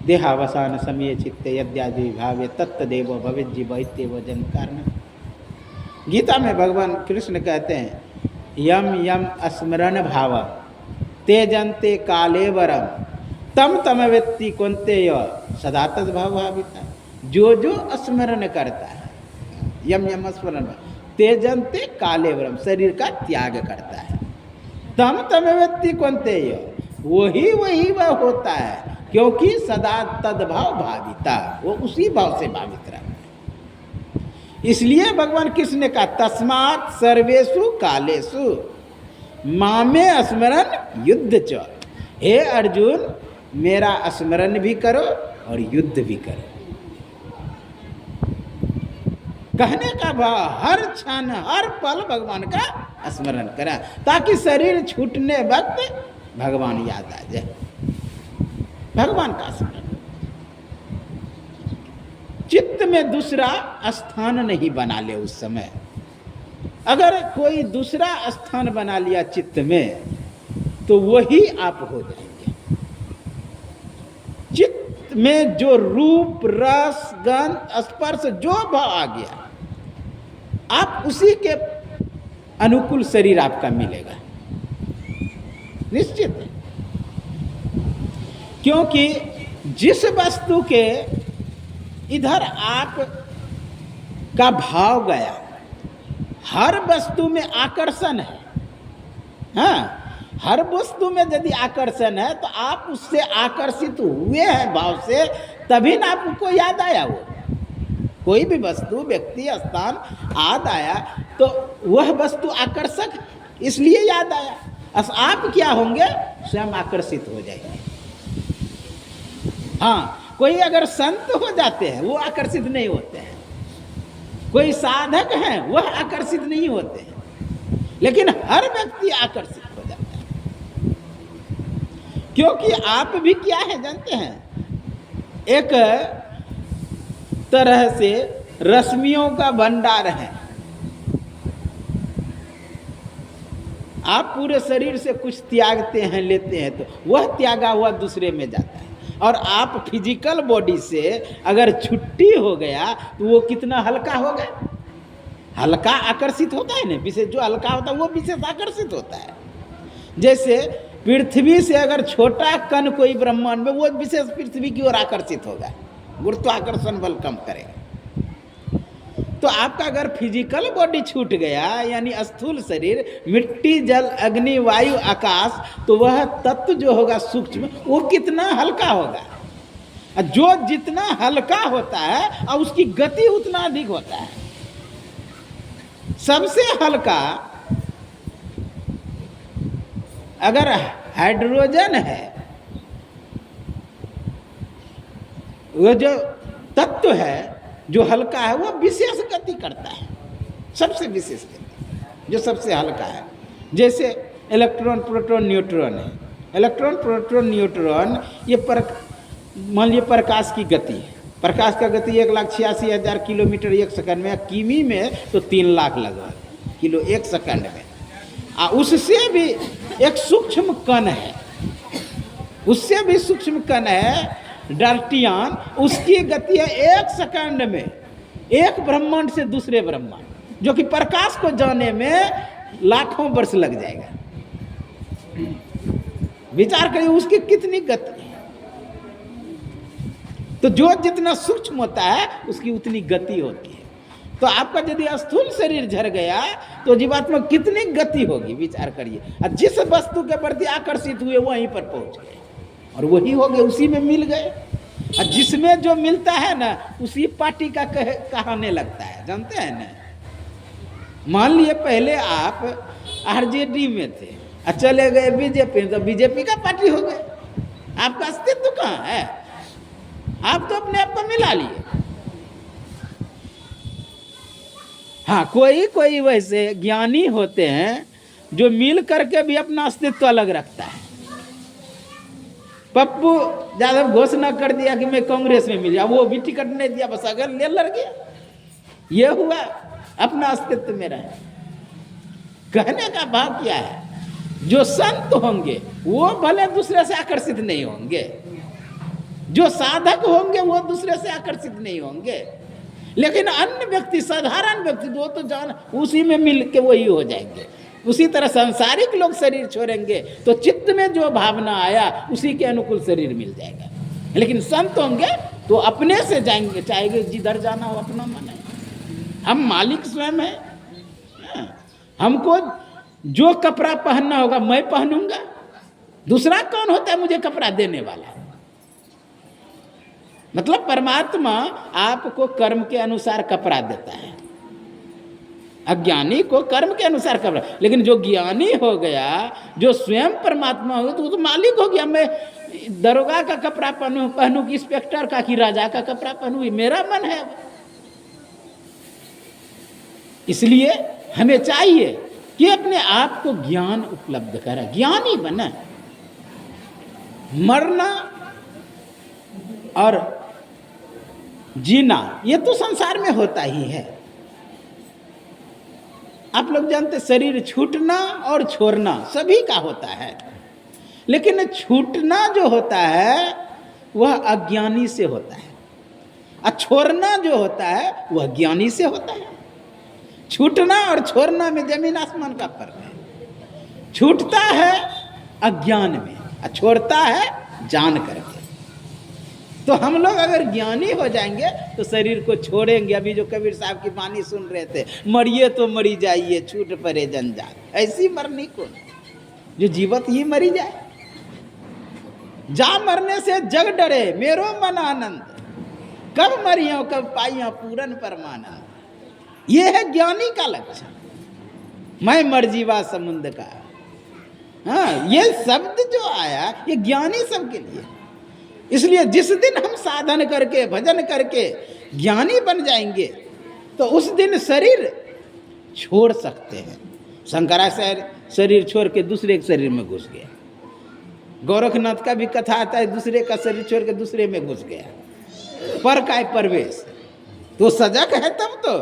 देहावसान समय चित्ते यद्यादि भावे तत्तदेव भविज्जीव इत्येव जन्म कारण। गीता में भगवान कृष्ण कहते हैं, यम यम स्मरण भाव तेजंते काले वरम तम तम व्यक्ति कुंते सदा तद भाव भाविता। जो जो स्मरण करता है, यम यम स्मरण तेजंते काले वरम, शरीर का त्याग करता है, तम तमेवेत्ति कौन्तेय, वही वह होता है, क्योंकि सदा तद्भाव भाविता, वो उसी भाव से भावित रहता है। इसलिए भगवान कृष्ण ने कहा तस्मात् सर्वेषु कालेषु मामे स्मरण युद्ध च, हे अर्जुन मेरा स्मरण भी करो और युद्ध भी करो। कहने का भाव हर क्षण हर पल भगवान का स्मरण करा, ताकि शरीर छूटने वक्त भगवान याद आ जाए, भगवान का स्मरण। चित्त में दूसरा स्थान नहीं बना ले उस समय। अगर कोई दूसरा स्थान बना लिया चित्त में तो वही आप हो जाएंगे। चित्त में जो रूप रस गंध स्पर्श जो भाव आ गया, आप उसी के अनुकूल शरीर आपका मिलेगा, निश्चित है। क्योंकि जिस वस्तु के इधर आप का भाव गया, हर वस्तु में आकर्षण है। हाँ, हर वस्तु में यदि आकर्षण है तो आप उससे आकर्षित हुए हैं भाव से, तभी ना आपको याद आया। वो कोई भी वस्तु व्यक्ति स्थान याद आया तो वह वस्तु आकर्षक, इसलिए याद आया। आप क्या होंगे, स्वयं आकर्षित हो जाएंगे। हाँ, कोई अगर संत हो जाते हैं वो आकर्षित नहीं होते हैं, कोई साधक हैं वह आकर्षित नहीं होते हैं, लेकिन हर व्यक्ति आकर्षित हो जाता है। क्योंकि आप भी क्या है जानते हैं, एक तरह से रश्मियों का भंडार है। आप पूरे शरीर से कुछ त्यागते हैं, लेते हैं, तो वह त्यागा हुआ दूसरे में जाता है। और आप फिजिकल बॉडी से अगर छुट्टी हो गया तो वो कितना हल्का हो गया। हल्का आकर्षित होता है ना, विशेष जो हल्का होता है वो विशेष आकर्षित होता है। जैसे पृथ्वी से अगर छोटा कण कोई ब्रह्मांड में, वो विशेष पृथ्वी की ओर आकर्षित होगा, गुरुत्वाकर्षण बल कम करेगा। तो आपका अगर फिजिकल बॉडी छूट गया, यानी स्थूल शरीर, मिट्टी जल अग्नि वायु आकाश, तो वह तत्व जो होगा सूक्ष्म, वो कितना हल्का होगा। जो जितना हल्का होता है और उसकी गति उतना अधिक होता है। सबसे हल्का अगर हाइड्रोजन है, वो जो तत्व है जो हल्का है वो विशेष गति करता है, सबसे विशेष गति जो सबसे हल्का है। जैसे इलेक्ट्रॉन प्रोटॉन न्यूट्रॉन है। इलेक्ट्रॉन प्रोटॉन न्यूट्रॉन ये मान लीजिए प्रकाश की गति है। प्रकाश का गति 1,86,000 किलोमीटर एक सेकंड में, किमी में तो 3 लाख लगभग किलो एक सेकंड में। उससे भी एक सूक्ष्म कण है, उससे भी सूक्ष्म कण है डाल्टियन, उसकी गति है 1 सेकंड में एक ब्रह्मांड से दूसरे ब्रह्मांड, जो कि प्रकाश को जाने में लाखों वर्ष लग जाएगा। विचार करिए उसकी कितनी गति है। तो जो जितना सूक्ष्म होता है उसकी उतनी गति होती है। तो आपका यदि स्थूल शरीर झड़ गया तो जीवात्मा कितनी गति होगी, विचार करिए। और जिस वस्तु के प्रति आकर्षित हुए वहीं पर पहुंच गए और वही हो गए, उसी में मिल गए। और जिसमें जो मिलता है ना उसी पार्टी का कहने लगता है, जानते हैं ना। मान लिए पहले आप आरजेडी में थे और चले गए बीजेपी, तो बीजेपी का पार्टी हो गए। आपका अस्तित्व कहाँ है? आप तो अपने आप को मिला लिए। हाँ, कोई कोई वैसे ज्ञानी होते हैं जो मिल करके भी अपना अस्तित्व अलग रखता है। पप्पू यादव घोषणा कर दिया कि मैं कांग्रेस में मिल जाऊं, वो भी टिकट नहीं दिया, बस अगर ले लड़ गया। ये हुआ, अपना अस्तित्व में रहे। कहने का भाव क्या है, जो संत होंगे वो भले दूसरे से आकर्षित नहीं होंगे, जो साधक होंगे वो दूसरे से आकर्षित नहीं होंगे, लेकिन अन्य व्यक्ति, साधारण व्यक्ति, वो तो जान उसी में मिल के वही हो जाएंगे। उसी तरह सांसारिक लोग शरीर छोड़ेंगे तो चित्त में जो भावना आया उसी के अनुकूल शरीर मिल जाएगा। लेकिन संत होंगे तो अपने से जाएंगे, चाहे जिधर जाना हो अपना मन है। हम मालिक स्वयं है। हमको जो कपड़ा पहनना होगा मैं पहनूंगा, दूसरा कौन होता है मुझे कपड़ा देने वाला? मतलब परमात्मा आपको कर्म के अनुसार कपड़ा देता है, अज्ञानी को कर्म के अनुसार कपड़ा। लेकिन जो ज्ञानी हो गया, जो स्वयं परमात्मा हो, तो वो तो मालिक हो गया। मैं दरोगा का कपड़ा पहनूं कि इंस्पेक्टर का, कि राजा का कपड़ा पहनूं, ये मेरा मन है। इसलिए हमें चाहिए कि अपने आप को ज्ञान उपलब्ध करें, ज्ञानी बने। मरना और जीना ये तो संसार में होता ही है। आप लोग जानते, शरीर छूटना और छोड़ना सभी का होता है, लेकिन छूटना जो होता है वह अज्ञानी से होता है, और छोड़ना जो होता है वह ज्ञानी से होता है। छूटना और छोड़ना में जमीन आसमान का फर्क है। छूटता है अज्ञान में और छोड़ता है जान करके। तो हम लोग अगर ज्ञानी हो जाएंगे तो शरीर को छोड़ेंगे। अभी जो कबीर साहब की वाणी सुन रहे थे, मरिए तो मरी जाइए, छूट पड़े जंजाल। ऐसी मरनी को जो जीवत ही मरी जाए। जा मरने से जग डरे, मेरो मन आनंद, कब मरियो कब पाइयो पूरन परमानंद। ये है ज्ञानी का लक्षण। मैं मर जीवा समुद्र का। हाँ, ये शब्द जो आया ये ज्ञानी सबके लिए। इसलिए जिस दिन हम साधन करके भजन करके ज्ञानी बन जाएंगे तो उस दिन शरीर छोड़ सकते हैं। शंकराचार्य शरीर छोड़ के दूसरे के शरीर में घुस गया। गोरखनाथ का भी कथा आता है, दूसरे का शरीर छोड़ के दूसरे में घुस गया। पर का प्रवेश तो सजग है तब तो।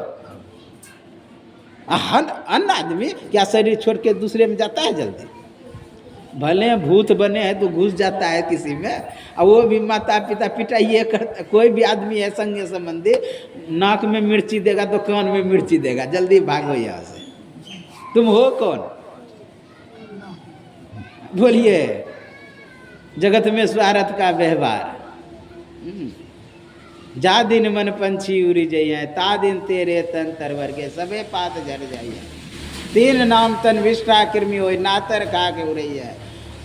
अन्य आदमी क्या शरीर छोड़ के दूसरे में जाता है जल्दी? भले भूत बने हैं तो घुस जाता है किसी में, और वो भी माता पिता पिटाइए करता। कोई भी आदमी है संगे संबंधी, नाक में मिर्ची देगा तो कान में मिर्ची देगा, जल्दी भागो यहाँ से। तुम हो कौन? बोलिए। जगत में स्वार्थ का व्यवहार। जा दिन मन पंछी उड़ी जाइए, ता दिन तेरे तन तरवर के सबे पात झड़ जाइए। तीन नाम तन विष्टा कृमि हो, नातर खा के उड़ैया।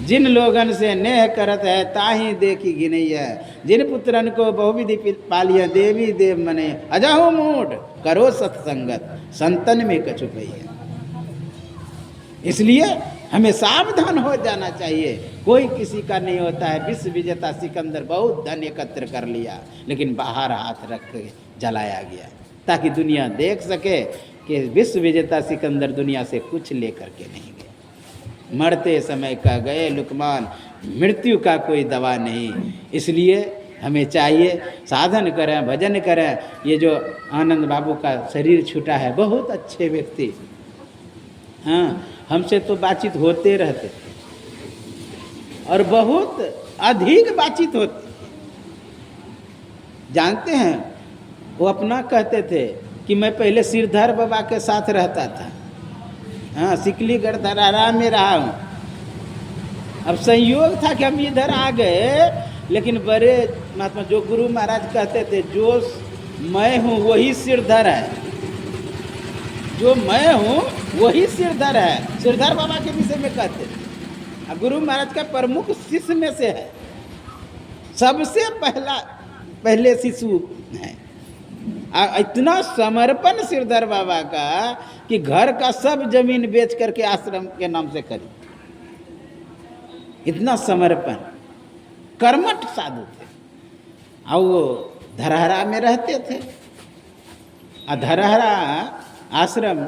जिन लोगन से नेह करत है ताही देखी गिनैया। जिन पुत्रन को बहुविधि पालिया, देवी देव मने अजहु मूढ़ करो सत्संगत, संतन में कछु भैया। इसलिए हमें सावधान हो जाना चाहिए। कोई किसी का नहीं होता है। विश्व विजेता सिकंदर बहुत धन एकत्र कर लिया, लेकिन बाहर हाथ रख के जलाया गया, ताकि दुनिया देख सके कि विश्व विजेता सिकंदर दुनिया से कुछ लेकर के नहीं गए। मरते समय का गए लुकमान, मृत्यु का कोई दवा नहीं। इसलिए हमें चाहिए साधन करें, भजन करें। ये जो आनंद बाबू का शरीर छूटा है, बहुत अच्छे व्यक्ति, हाँ, हमसे तो बातचीत होते रहते थे और बहुत अधिक बातचीत होती। जानते हैं, वो अपना कहते थे कि मैं पहले सिरधर बाबा के साथ रहता था, हाँ, सिकलीगढ़ धरारा में रहा हूँ। अब संयोग था कि हम इधर आ गए, लेकिन बड़े महात्मा जो गुरु महाराज कहते थे, जो मैं हूँ वही सिरधर है, जो मैं हूँ वही सिरधर है। सिरधर बाबा के विषय में कहते थे। अब गुरु महाराज का प्रमुख शिष्य में से है, सबसे पहले शिशु है। इतना समर्पण सिरधर बाबा का कि घर का सब जमीन बेच करके आश्रम के नाम से करी। इतना समर्पण, कर्मठ साधु थे। और वो धरहरा में रहते थे। धरहरा आश्रम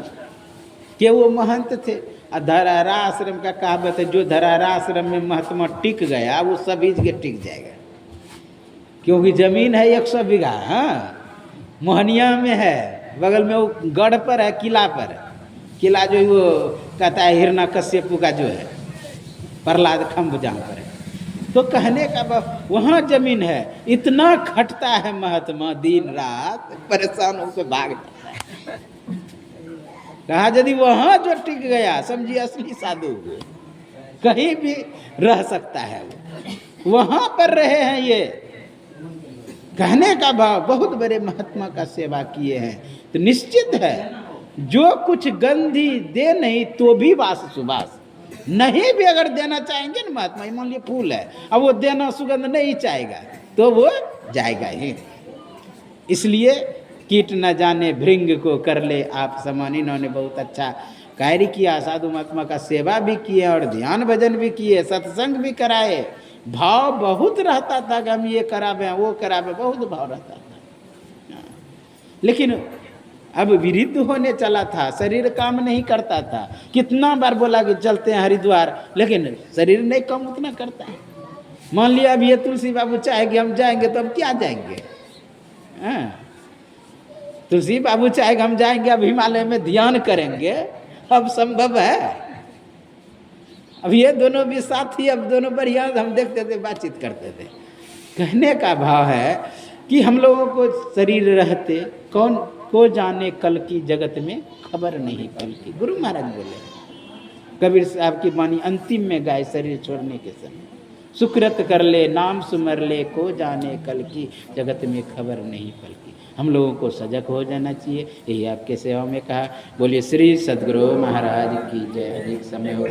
के वो महंत थे। धरहरा आश्रम का कहावत है, जो धरहरा आश्रम में महात्मा टिक गया वो सभी जगह टिक जाएगा। क्योंकि जमीन है 100 बीघा, हाँ, मोहनिया में है, बगल में वो गढ़ पर है, किला पर है। किला जो वो कहता है हिरण्यकश्यप का जो है, प्रहलाद खंभ जहाँ पर है। तो कहने का वहाँ जमीन है। इतना खटता है महात्मा, दिन रात परेशान होकर भाग जाता है। कहा यदि वहाँ जो टिक गया, समझिए असली साधु, कहीं भी रह सकता है। वहाँ पर रहे हैं ये, कहने का भाव। बहुत बड़े महात्मा का सेवा किए हैं, तो निश्चित है जो कुछ गंधी दे नहीं तो भी वास सुबास, नहीं भी अगर देना चाहेंगे ना महात्मा, मान लीजिए फूल है, अब वो देना सुगंध नहीं चाहेगा तो वो जाएगा ही। इसलिए कीट न जाने भृंग को कर ले आप समान। इन्होंने बहुत अच्छा कार्य किया, साधु महात्मा का सेवा भी किए और ध्यान भजन भी किए, सत्संग भी कराए। भाव बहुत रहता था कि हम ये करावे वो करावे, बहुत भाव रहता था। लेकिन अब विरुद्ध होने चला था, शरीर काम नहीं करता था। कितना बार बोला कि चलते हैं हरिद्वार, लेकिन शरीर नहीं काम उतना करता है। मान लिया अब ये तुलसी बाबू चाहे कि हम जाएंगे तो अब क्या जाएंगे? तुलसी बाबू चाहे कि हम जाएंगे अब हिमालय में ध्यान करेंगे, अब संभव है? अब ये दोनों भी साथी, अब दोनों बढ़िया हम देखते थे, बातचीत करते थे। कहने का भाव है कि हम लोगों को शरीर रहते कौन को जाने कल की जगत में खबर नहीं कल की। गुरु महाराज बोले, कबीर साहब की वाणी अंतिम में गाय शरीर छोड़ने के समय, सुकृत कर ले नाम सुमर ले को जाने कल की जगत में खबर नहीं कल की। हम लोगों को सजग हो जाना चाहिए, यही आपके सेवा में कहा। बोलिए श्री सद्गुरु महाराज की जय। अधिक समय हो